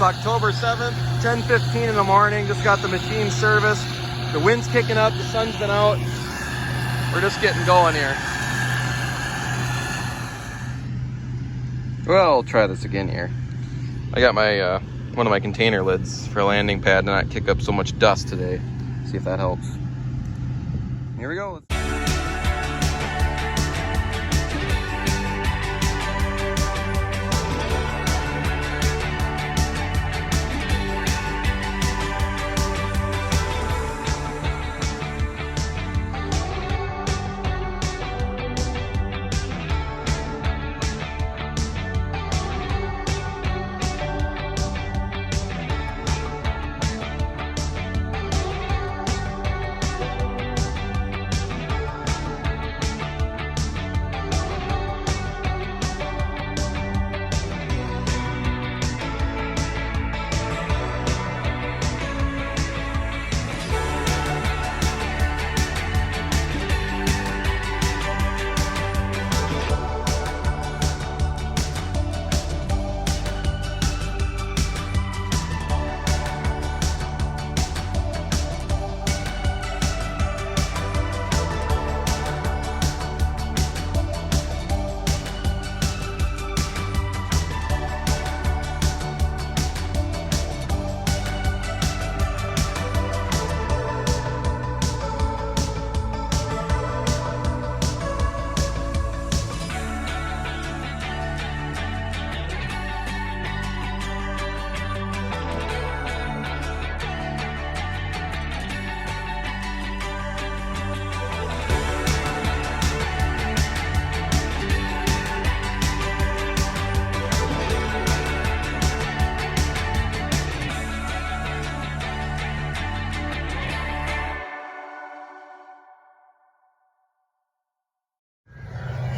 It's October 7th, 10:15 in the morning. Just got the machine serviced. The wind's kicking up, the sun's been out. We're just getting going here. Well, I'll try this again here. I got my one of my container lids for a landing pad to not kick up so much dust today. See if that helps. Here we go.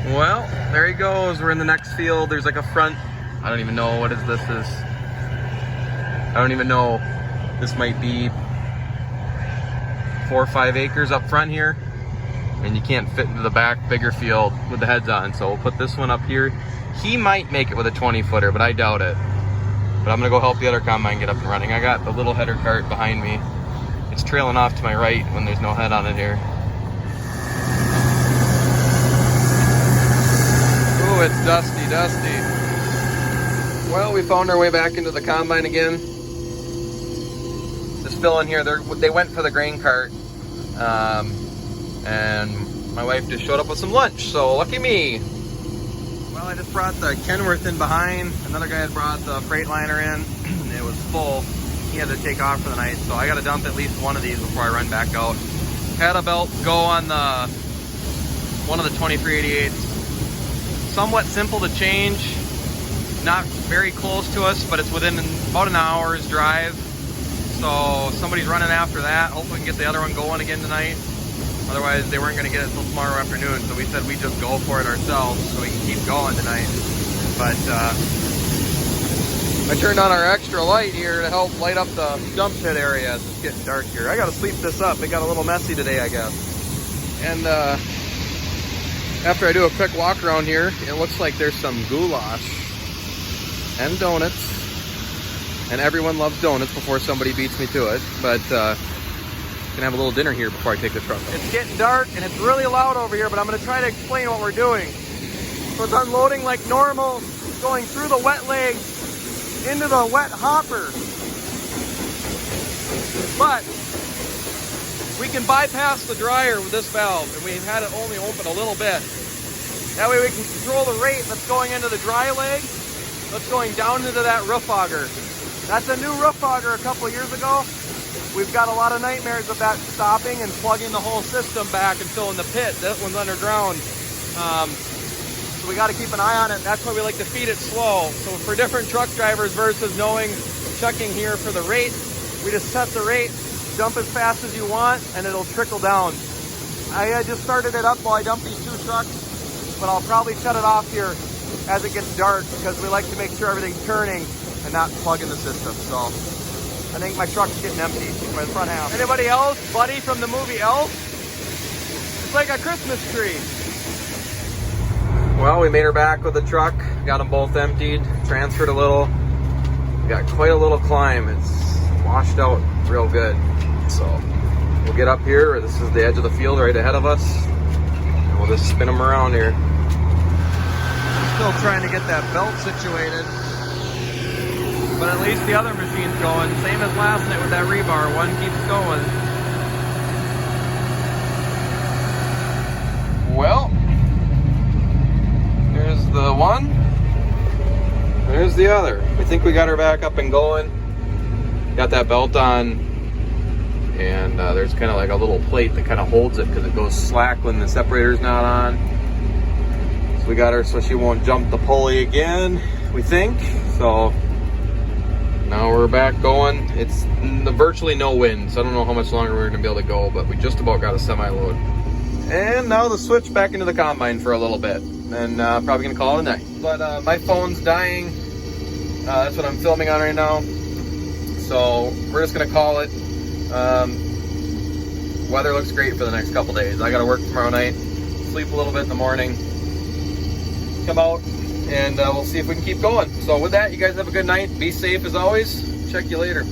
Well, there he goes. We're in the next field. There's like a front. I don't even know what this is. I don't even know. This might be 4 or 5 acres up front here. And you can't fit into the back bigger field with the heads on. So we'll put this one up here. He might make it with a 20-footer, but I doubt it. But I'm gonna go help the other combine get up and running. I got the little header cart behind me. It's trailing off to my right when there's no head on it here. Oh, it's dusty, dusty. Well, we found our way back into the combine again. This fill in here, they went for the grain cart. And my wife just showed up with some lunch, so lucky me. Well, I just brought the Kenworth in behind. Another guy had brought the Freightliner in. It was full. He had to take off for the night, so I got to dump at least one of these before I run back out. Had a belt go on the one of the 2388s. Somewhat simple to change. Not very close to us, but it's within about an hour's drive. So somebody's running after that. Hopefully we can get the other one going again tonight. Otherwise, they weren't going to get it until tomorrow afternoon, so we said we'd just go for it ourselves so we can keep going tonight. But I turned on our extra light here to help light up the dump pit area as it's getting dark here. I got to sleep this up. It got a little messy today, I guess. And after I do a quick walk around here, it looks like there's some goulash and donuts. And everyone loves donuts before somebody beats me to it. But gonna have a little dinner here before I take the truck out. It's getting dark and it's really loud over here, but I'm gonna try to explain what we're doing. So it's unloading like normal, going through the wet legs into the wet hopper. But we can bypass the dryer with this valve, and we've had it only open a little bit. That way we can control the rate that's going into the dry leg, that's going down into that roof auger. That's a new roof auger a couple years ago. We've got a lot of nightmares of that stopping and plugging the whole system back and filling the pit. That one's underground. So we got to keep an eye on it. That's why we like to feed it slow. So for different truck drivers versus checking here for the rate, we just set the rate, dump as fast as you want, and it'll trickle down. I just started it up while I dump these 2 trucks, but I'll probably shut it off here as it gets dark because we like to make sure everything's turning and not plugging the system. So I think my truck's getting empty, my front half. Anybody else? Buddy from the movie Elf? It's like a Christmas tree. Well, we made her back with the truck, got them both emptied, transferred a little. We got quite a little climb. It's washed out real good. So we'll get up here. This is the edge of the field right ahead of us. And we'll just spin them around here. Still trying to get that belt situated. But at least the other machine's going. Same as last night with that rebar. One keeps going. Well, there's the one. There's the other. I think we got her back up and going. Got that belt on. And there's kind of like a little plate that kind of holds it because it goes slack when the separator's not on. So we got her so she won't jump the pulley again, we think. So now we're back going. It's virtually no wind, so I don't know how much longer we're gonna be able to go, but we just about got a semi-load. And now the switch back into the combine for a little bit, and probably gonna call it a night. But my phone's dying. That's what I'm filming on right now. So we're just gonna call it. Weather looks great for the next couple days. I gotta work tomorrow night, sleep a little bit in the morning, come out, and we'll see if we can keep going. So with that, you guys have a good night. Be safe as always. Check you later.